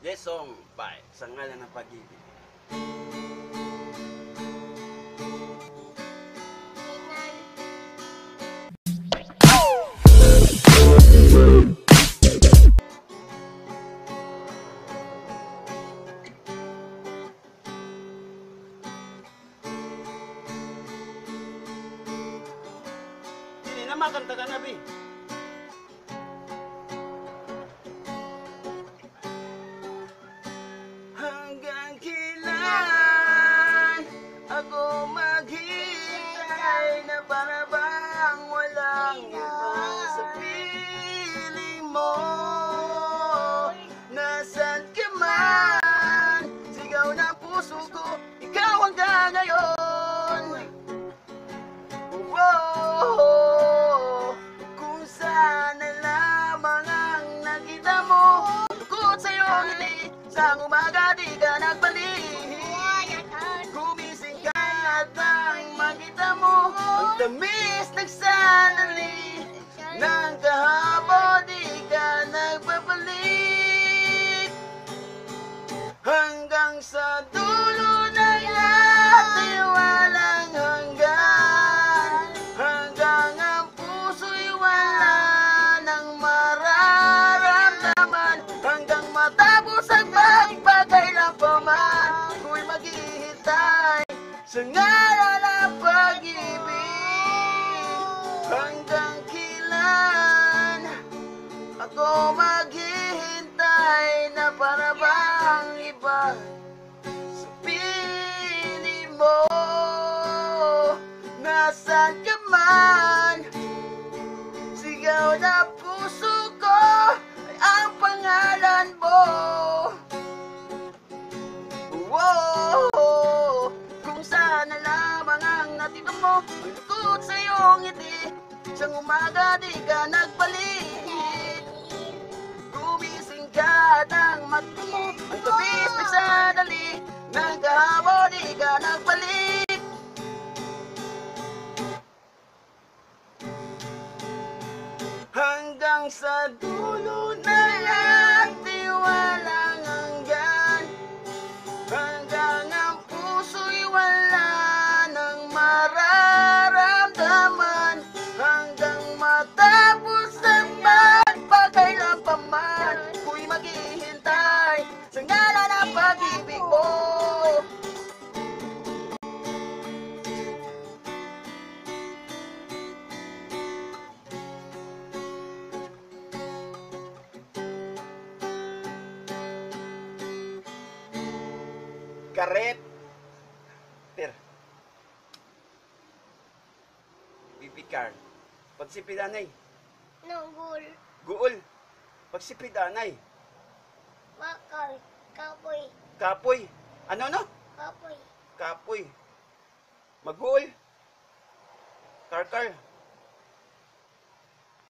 This song by Sa Ngalan ng Pag-ibig. Hindi na makanta ka na, Bi. Hanggang kailan ako maghihintay na para bang walang iba sa piling mo? Nasaan ka man? Sigaw ng puso ko, ikaw hanggang ngayon. Whoa, kung sana lamang ang nakita mo, bukod sa'yo ngiti, sa umaga di ka nagbalik. Gumising ka at nang makita mo ang tamis nagsanali, nang kahapon di ka nagbabalik. Hanggang sa dulo ng ating walang hanggan, hanggang ang puso'y wala nang mararamdaman, hanggang matapos ang pagpagkailan pa man, ako'y maghihintay sa ngalan ng pag-ibig. Hanggang kailan ako maghihintay na para bang iba sa piling mo? Nasaan ka man? Sigaw na puso ko ay ang pangalan mo. Whoa, kung sana lamang ang natito mo, ang likod sa iyong ngiti, siyang umaga di ka nagbalik. Gumising ka ng mata mo, ang tabis nagsadali, nang kahapon di ka nagbalik. Hanggang sa dulo na ating walang hanggan, hanggang ang puso'y wala nang mararamdaman, hanggang matapos ang magpagkailan pa man, ako'y maghihintay sa ngalan ng pag-ibig mo. Karet Ter Bibikar Pagsipidanay Nunggul, Guol Pagsipidanay bakal, kapoy, Kapoy Ano no? kapoy, Kapoy Maguol Karkar